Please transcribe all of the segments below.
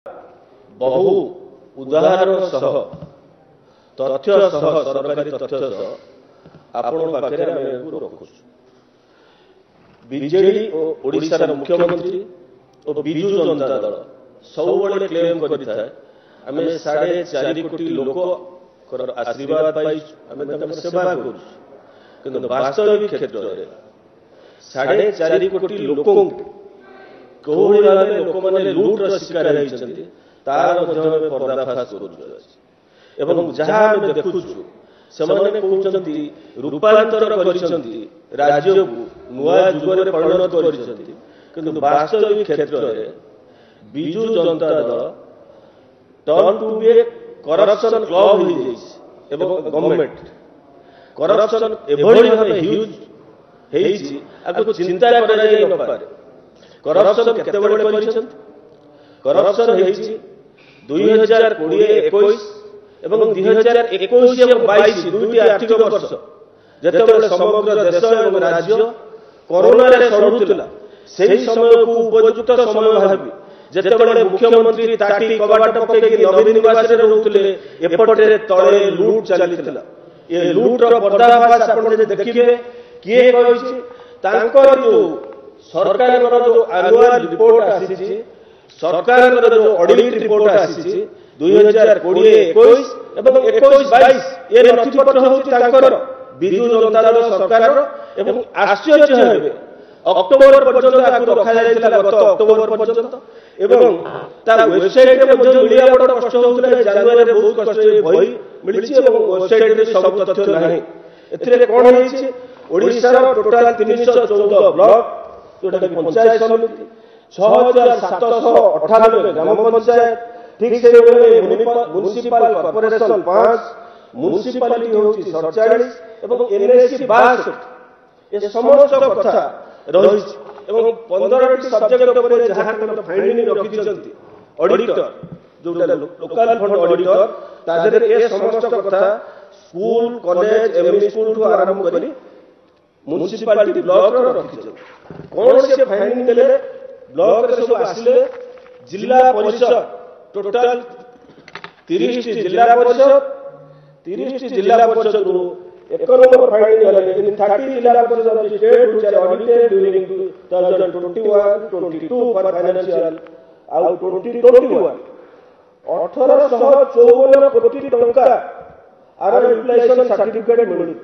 बहु उदाहरण सह तथ्य सह सरकारी तथ्य सह आपण पाखरे आमे रखुछु। बीजेडी और ओडिशार मुख्यमंत्री और बिजू जनता दल सबुबले क्लेम करिଥାଏ आमे 4.5 कोटी लोक आशीर्वाद पाई आमे तम सेवा करू किंतु वास्तविक क्षेत्र रे 4.5 कोटी लोक कोहली भावे लोक माने लूट र शिकार होइछन्ति तार मध्य पर्दाफाश करू एवं जहाँ आमे देखुछु सेमाने कहउछन्ति रूपांतर करिसन्ति राज्य को नुआ जुगरे परिणत करिसन्ति किंतु वास्तविक क्षेत्र रे Biju Janata Dal turn to be corruption club हो जाइए एवं गवर्नमेंट करप्शन एभली भावे ह्यूज हेइछि आको चिंता करा जाय न पारे। करप्शन केते बडे परिछन करप्शन हेइछि 2020-21 एवं 2021 एवं 22 दुईटी आर्थिक वर्ष जेतेबेले समग्र देश एवं राज्य कोरोना रे सरुथिला सेही समय को उपयुक्त समय भाबी जेतेबेले मुख्यमंत्री ताटी कबाट पकेकी नवीन निवास रे रहउतले एपटे तळे लूट चलितला ए लूट रो पर्दाफाश आपण जे देखिबे किए कहिछि तांकर जो सरकार जो एनुअल रिपोर्ट आसीछि सरकार जो ऑडिट रिपोर्ट आसीछि 2020-21 एवं 21-22 ए नथिपत्र होछि तांकर बिजू जनता दल सरकार एवं आश्चर्य हेबे अक्टोबर पर्यंत आकु रखा जायतिला गत अक्टोबर पर्यंत एवं ता वेबसाइट रे मध्य मिलिया बड कष्ट होउतले जनवरी रे बहुत कष्ट भई मिलिछि एवं वेबसाइट रे सब तथ्य नाही एथिरे कोन हेछि ओडिसा रो टोटल 314 ब्लॉक जोटा कि पंचायत समिति 6798 ग्राम पंचायत ठीक से म्युनिसिपल कॉर्पोरेशन 5 म्युनिसिपालिटी होछि 47 एवं एनएससी 62 ए समस्त कथा रहिछि एवं 15टी सब्जेक्ट ऊपर जहां तक फाइंडिंग रखिछन्ति ऑडिटर जोटा लोकल फंड ऑडिटर ताजरे ए समस्त कथा स्कूल कॉलेज एमई स्कूल ठु आरंभ करी म्युनिसिपालिटी ब्लॉक रो रखिछन्ति कोन से फाइंडिंग देले ब्लॉक रे सब आसिले जिला परिषद टोटल 30 टी जिला परिषद 30 टी जिला परिषद रो एक नंबर फाइंडिंग हला लेकिन 30 Zilla Parishad state which are audited during 2021-22 for financial आउ 2021 1854 कोटी टंका आर यूटिलाइजेशन सर्टिफिकेट मिलि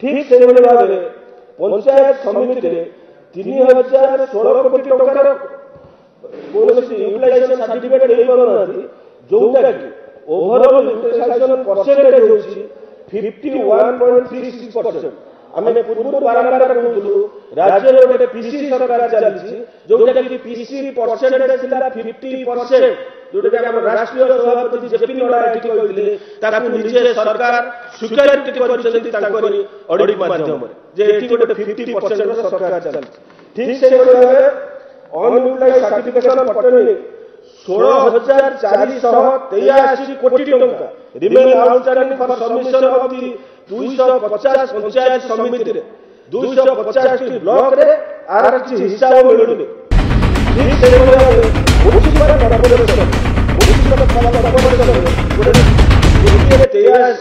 ठीक से भाबे पंचायत समिति रे 3016 कोटी टंकार कोनसी यूटिलाइजेशन सर्टिफिकेट देइ परनाथि जोटा कि ओवरऑल यूटिलाइजेशन परसेंटेज होछि 51.36%। आमे पूर्व बारंबार कहउलु राज्य रे गोटे पीसी सरकार चलिछि जोटा कि पीसी परसेंटेज थिला 50% जोटा कि हम राष्ट्रीय सभापति जेपी नड्डा एठी कहइले ताकू निजे सरकार स्वीकार करिसथि तांकरी ऑडिट माध्यम जे एठी गोटे 50% सरकार चलिछि ठीक से अनयूटिलाइज सर्टिफिकेशन पटनी 16,483 कोटी टंका remain outstanding for submission of the 250 panchayat समिति रे 250 टी ब्लॉक रे आर किछि हिसाब मिलुनी ठीक से म्युनिसिपल कॉर्पोरेशन गोटे 23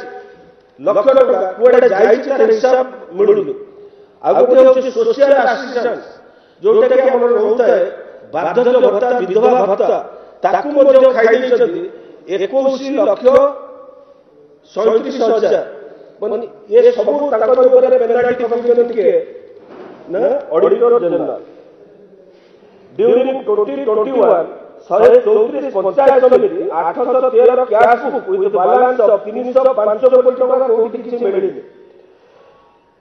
लाख टंका कोडे जाइछि तार हिसाब मिलुनी आ गोटे होछि सोशल असिस्टेंस जोटा कि हमर होता है बार्धक्य भत्ता विधवा भत्ता ताकू मध्य खाइ दैछथि 21 लाख 37,000 माने ये सब ताकर ऊपर पेनाल्टी फंक्शन के ना ऑडिटर जनरल ड्यूरिंग 2021 134 पंचायत समिति 813 cash book with balance of 305 कोटी टका कोठी किछि मिलिले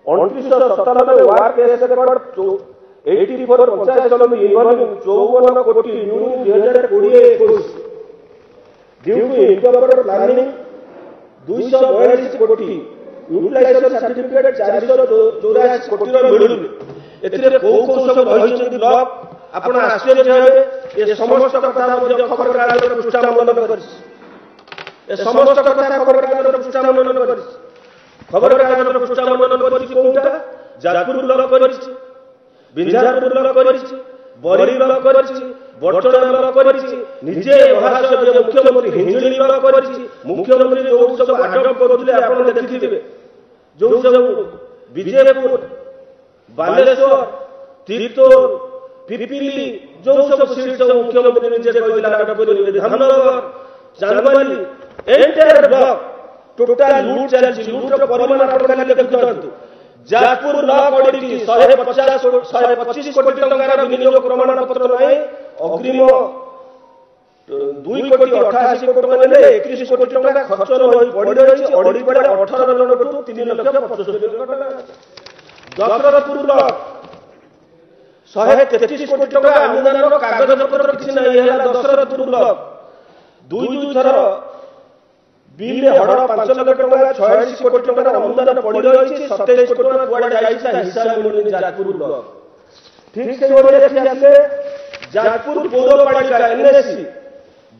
2997 वार्क केस रेकॉर्ड 84 पंचायत समिति इन्वॉल्विंग 54 कोटी during 2020-21 due to incorporate planning 242 कोटी यूटिलाइजेशन सर्टिफिकेट 484 कोटी रो मिलुनी एथिरे को सब रहिछि ब्लॉक आपण आश्चर्य हेबे ए समस्त कथा मध्ये खबर कागज रो पृष्ठा मनन करिस ए समस्त कथा खबर कागज रो पृष्ठा मनन करिस खबर कागज रो पृष्ठा मनन करिस कोउटा जाजपुर ब्लॉक करिस बिंझारपुर ब्लॉक करिस बरी ब्लॉक करिस बटना ब्लॉक करिस ନିଜେ ମହାଶୟ ଯେ ମୁଖ୍ୟମନ୍ତ୍ରୀ ହିଞ୍ଜିଳି ବିଭାଗ କରିଛି, ମୁଖ୍ୟମନ୍ତ୍ରୀ ଯୋଉ ସବୁ ଆଡପ୍ଟ କରୁଥିଲେ ଆପଣ ଦେଖିଥିବେ, ଯୋଉ ସବୁ ବିଜେପୁର, ବାଲେଶ୍ୱର, ତିର୍ତ୍ତୋଲ, ପିପିଲି ଯୋଉ ସବୁ ସିଟ୍ ସବୁ ମୁଖ୍ୟମନ୍ତ୍ରୀ ନିଜେ କହିଥିଲେ ଆଡପ୍ଟ କରିବେ, Dhamnagar, Chandbali entire block total ଲୁଟ୍ ଚାଲିଛି। ଲୁଟ୍ର ପରିମାଣ ଆପଣ ଖାଲି ଦେଖୁଥାନ୍ତୁ। ଯାଜପୁର ଲ ଅଡିଟ୍ 125 କୋଟି ଟଙ୍କାର ବିନିଯୋଗ ପ୍ରମାଣପତ୍ର ନାହିଁ, ଅଗ୍ରିମ 2 କୋଟି 88 କୋଟି ଟଙ୍କା ନେଲେ 21 କୋଟି ଟଙ୍କା ଖର୍ଚ୍ଚ ପଡି ରହିଛି। ଅଡିଟ୍ ବେଳେ 18 ଜଣଙ୍କଠୁ 3,75,000 ଟଙ୍କା। ଦଶରଥପୁର ବ୍ଲକ 133 କୋଟି ଟଙ୍କା ଅନୁଦାନର କାଗଜପତ୍ର କିଛି ନାହିଁ, ହେଲା ଦଶରଥପୁର ବ୍ଲକ। ଦୁଇ ଥର ବିଲ୍ ହଡ଼ 5 ଲକ୍ଷ ଟଙ୍କା 86 କୋଟି ଟଙ୍କାର ଅନୁଦାନ ପଡି ରହିଛି। 27 କୋଟି ଟଙ୍କା କୁଆଡେ ଯାଇଛି ହିସାବ ମିଳୁନି ଯାଜପୁର ବ୍ଲକ। ଠିକ ସେଇଭଳି ଆସିଲେ ଯାଜପୁର ପୌରପାଳିକା ଏନ୍ଏସି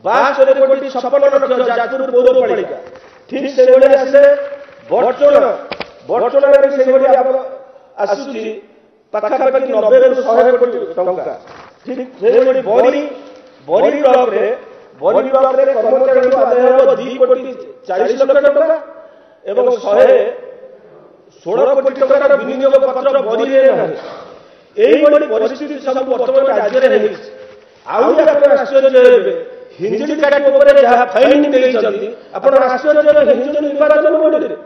72 କୋଟି 56 ଲକ୍ଷ ଯାଜପୁର ପୌରପାଳିକା। ଠିକ ସେଇଭଳି ଆସିଲେ ବଡ଼ଚଣାରେ ସେଇଭଳି ଆସୁଛି ପାଖାପାଖି 90 ରୁ 100 କୋଟି ଟଙ୍କା। ଠିକ ସେଇଭଳି ବରୀ ବ୍ଲକରେ କର୍ମଚାରୀଙ୍କୁ ଆଦାୟ ହେବ 2 କୋଟି 40 ଲକ୍ଷ ଟଙ୍କା ଏବଂ 116 କୋଟି ଟଙ୍କାର ବିନିଯୋଗ ପତ୍ର ବରୀରେ ନାହିଁ। এইভাবে পরিস্থিতি সব বর্তমান রাজ্যের হয়েছে। আউরি আপনার আশ্চর্য হেবে হিঞ্জিলি কাটি উপরে যা ফাইনিং দেইছন্তি আপনার আশ্চর্য হিঞ্জিলি নির্বাচন মন্ডলীরে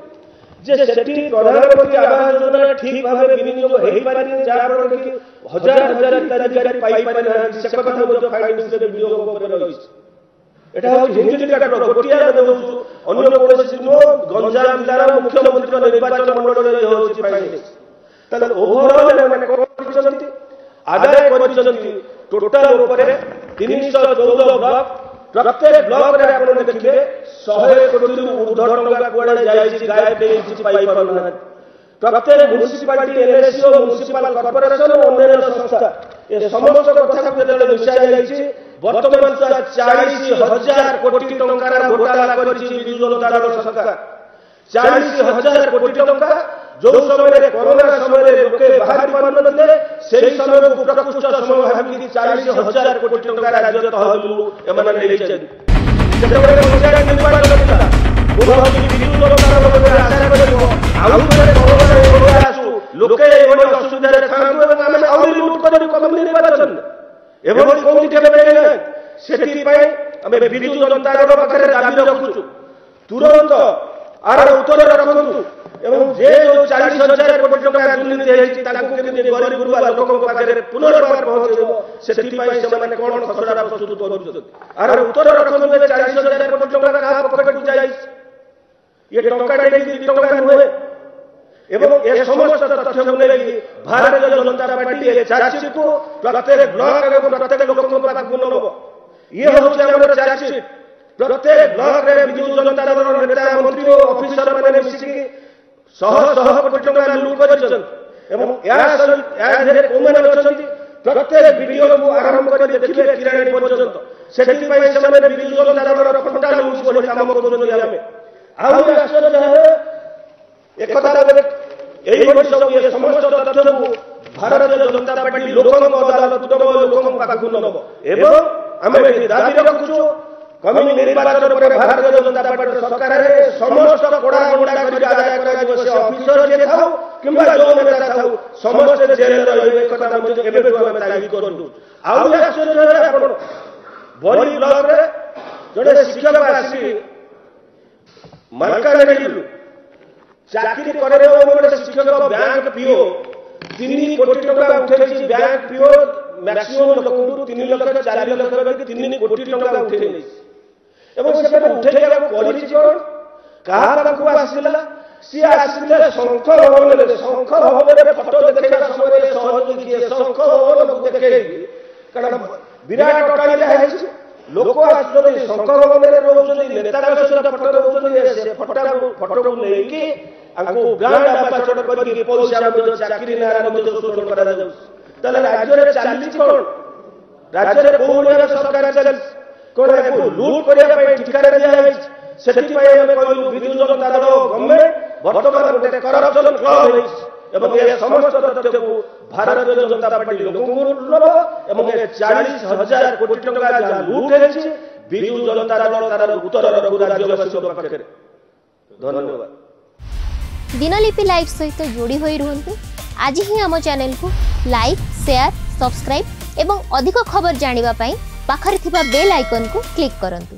যে সেটি প্রধানমন্ত্রী আবাস যোজনা ঠিক ভাবে বিনিয়োগ হই পারিনি, যার ফলে কি হাজার হাজার হিতাধিকারী পাই পারি না, সে কথা মধ্যে ফাইন্যান্সের বিনিয়োগ উপরে রয়েছে। এটা হচ্ছে হিঞ্জিলি কাটার গোটিয়ে আমি দেউଛୁ অন্য কৌশি গঞ্জাম জেলার মুখ্যমন্ত্রী নির্বাচন মন্ডলীরে হচ্ছে ফাইন্যান্স। তাহলে ওভারঅল মানে କରିଛନ୍ତି ଆଦାୟ କରିଛନ୍ତି ଟୋଟାଲ ଉପରେ 314 ବ୍ଲକ। ପ୍ରତ୍ୟେକ ବ୍ଲକରେ ଆପଣ ଦେଖିବେ 100 କୋଟିରୁ ଉର୍ଦ୍ଧ୍ୱ ଟଙ୍କା କୁଆଡେ ଯାଇଛି, ଗାୟବ ହେଇଛି, ପାଇପାରୁନାହାନ୍ତି। ପ୍ରତ୍ୟେକ ମ୍ୟୁନିସିପାଲିଟି, ଏନ୍ଏସି ଓ ମ୍ୟୁନିସିପାଲ କର୍ପୋରେସନ ଓ ଅନ୍ୟାନ୍ୟ ସଂସ୍ଥା ଏ ସମସ୍ତ କଥାକୁ ଯେତେବେଳେ ମିଶାଯାଇଛି ବର୍ତ୍ତମାନ 40,000 କୋଟି ଟଙ୍କାର ଘୋଟାଲା କରିଛି ବିଜୁ ଜନତା ଦଳ ସରକାର। 40,000 କୋଟି ଟଙ୍କା ଯୋଉ ସମୟରେ କରୋନା ସମୟରେ ଲୋକେ ବାହାରି ପାରୁନଥିଲେ ସେହି ସମୟକୁ ପ୍ରକୃଷ୍ଟ ସମୟ ଭାବିକି 40,000 କୋଟି ଟଙ୍କା ରାଜ୍ୟ ତହବିଲରୁ ଏମାନେ ନେଇଛନ୍ତି। ଯେତେବେଳେ ପଞ୍ଚାୟତ ନିର୍ବାଚନ ଥିଲା ବିଜୁ ଜନତା ଦଳ ଆଶା କରିବ ଆଉ କରୋନା ଆସୁ ଲୋକେ ଏଭଳି ଅସୁବିଧାରେ ଥାଆନ୍ତୁ ଏବଂ ଆମେ ଆହୁରି ଲୁଟ୍ କରି କମିଟି ନିର୍ବାଚନ ଏଭଳି କୋଉଠି କେବେ ନାହିଁ। ସେଥିପାଇଁ ଆମେ ବିଜୁ ଜନତା ଦଳ ପାଖରେ ଦାବି ରଖୁଛୁ ତୁରନ୍ତ ଆର ଉତ୍ତର ରଖନ୍ତୁ ଏବଂ ଯେ 40,000 କୋଟି ଟଙ୍କା ଦୁର୍ନୀତି ହେଇଛି ତାଙ୍କୁ କେମିତି ଗରିବ ଗୁରୁବା ଲୋକଙ୍କ ପାଖରେ ପୁନର୍ବାର ପହଞ୍ଚାଇବ, ସେଥିପାଇଁ ସେମାନେ କ'ଣ ଖସଡ଼ା ପ୍ରସ୍ତୁତ କରୁଛନ୍ତି। ଆର ଉତ୍ତର ରଖନ୍ତୁ 40,000 କୋଟି ଟଙ୍କା କାହା ପକେଟକୁ ଯାଇଛି? ଇଏ ଟଙ୍କାଟେ ନେଇକି 2 ଟଙ୍କା ନୁହେଁ। ଏବଂ ଏ ସମସ୍ତ ତଥ୍ୟକୁ ନେଇ ଭାରତୀୟ ଜନତା ପାର୍ଟି ଏ ଚାର୍ଜସିଟ୍କୁ ପ୍ରତ୍ୟେକ ବ୍ଲକ ଏବଂ ପ୍ରତ୍ୟେକ ଲୋକଙ୍କ ପାଖକୁ ନେବ। ଇଏ ହେଉଛି ଆମର ଚାର୍ଜସିଟ୍। ପ୍ରତ୍ୟେକ ବ୍ଲକରେ ବିଜୁ ଜନତା ଦଳର ନେତା ମନ୍ତ୍ରୀ ଓ ଅଫିସର ମାନେ ମିଶିକି 100 କୋଟି ଟଙ୍କା ଲୁଟ୍ କରିଛନ୍ତି ଏବଂ ଏହା ଦେହରେ କୋଉମାନେ ଅଛନ୍ତି ପ୍ରତ୍ୟେକ ଭିଡିଓକୁ ଆରମ୍ଭ କରି ଦେଖିବେ କିରାଣୀ ପର୍ଯ୍ୟନ୍ତ। ସେଥିପାଇଁ ସେମାନେ ବିଜୁ ଜନତା ଦଳର ଫଣ୍ଟା ଲୁଟ୍ ଭଳି କାମ କରୁଛନ୍ତି। ଆମେ ଆଉ ଆଶ୍ଚର୍ଯ୍ୟ ହେବେ ଏକଥା এইভাবে ସବୁ ଏ ସମସ୍ତ ତଥ୍ୟକୁ ଭାରତୀୟ ଜନତା ପାର୍ଟି ଲୋକଙ୍କ ଅଦାଲତକୁ ନେବ, ଲୋକଙ୍କ ପାଖକୁ ନେବ ଏବଂ ଆମେ ଦାବି ରଖୁଛୁ କମିଟି ନିର୍ବାଚନ ପରେ ଭାରତୀୟ ଜନତା ପାର୍ଟି ସରକାରରେ ସମସ୍ତ କଡ଼ା ଗୁଣ୍ଡା କରି ଆଦାୟ କରାଯିବ। ସେ ଅଫିସର ଯିଏ ଥାଉ କିମ୍ବା ଯୋଉ ନେତା ଥାଉ ସମସ୍ତେ ଜେଲରେ ରହିବେ। ଏ କଥା ମଧ୍ୟ ଏବେଠୁ ଆମେ ଦାବି କରୁଛୁ। ଆଉ ଆଶ୍ଚର୍ଯ୍ୟ ହେବେ ଆପଣ ବରୀ ବ୍ଲକରେ ଜଣେ ଶିକ୍ଷକ ଆସି ମାଲକାନଗିରିରୁ ଚାକିରି କରେଇବ ଗୋଟେ ଶିକ୍ଷକ ବ୍ୟାଙ୍କ ପିଓ 3 କୋଟି ଟଙ୍କା ଉଠେଇଛି। ବ୍ୟାଙ୍କ ପିଓ ମ୍ୟାକ୍ସିମମ୍ ଲୋକଙ୍କୁ 3 ଲକ୍ଷ 4 ଲକ୍ଷ କରିକି 3 କୋଟି ଟଙ୍କା ଉଠେଇ ନେଇଛି ଏବଂ ସେଟାକୁ ଉଠେଇବାକୁ କରିଛି କ'ଣ? କାହା ପାଖକୁ ଆସିଲା? ସିଏ ଆସିଥିଲେ ଶଙ୍ଖ ଭବନରେ। ଶଙ୍ଖ ଭବନରେ ଫଟୋ ଦେଖେଇବା ସମୟରେ ସହଯୋଗୀ କିଏ ଶଙ୍ଖ ଭବନକୁ ଦେଖେଇକି, କାରଣ ବିରାଟ ଅଟ୍ଟାଳିକା ହେଇଛି, ଲୋକ ଆସୁଛନ୍ତି ଶଙ୍ଖ ଭବନରେ ରହୁଛନ୍ତି, ନେତାଙ୍କ ସହିତ ଫଟୋ ରହୁଛନ୍ତି। ସେ ଫଟୋକୁ ନେଇକି ତାଙ୍କୁ ବ୍ରାଣ୍ଡ ଆମ୍ବାସଡର କରିକି ପଇସା ମଧ୍ୟ ଚାକିରି ନାଁରେ ମଧ୍ୟ ଶୋଷଣ କରାଯାଉଛି। ତାହେଲେ ରାଜ୍ୟରେ ଚାଲିଛି କ'ଣ? ରାଜ୍ୟରେ କୋଉ ଭଳିଆ ସରକାର ଚାଲିଛି? କ'ଣ ଏହାକୁ ଲୁଟ୍ କରିବା ପାଇଁ ଠିକାରେ ଦିଆଯାଇଛି? ସେଥିପାଇଁ ଆମେ କହିଲୁ ବିଜୁ ଜନତା ଦଳ ଗଭର୍ଣ୍ଣମେଣ୍ଟ ବର୍ତ୍ତମାନ ଗୋଟେ କରପସନ କ୍ଲବ ହେଇଛି ଏବଂ ଏ ସମସ୍ତ ତଥ୍ୟକୁ भारतीय जनता पार्टी लोकंर एवं 40,000 कोटी टंका जहाँ लुट है विजु जनता दल तार उत्तर राज्यवासी पाखे। धन्यवाद। दिनलिपि लाइव सहित जोड़ी होई रुहंतु। आज ही आम चैनल को लाइक शेयर सब्सक्राइब एवं अधिक खबर जानिबा पाई पाखरे थिबा बेल आइकन को क्लिक करंतु।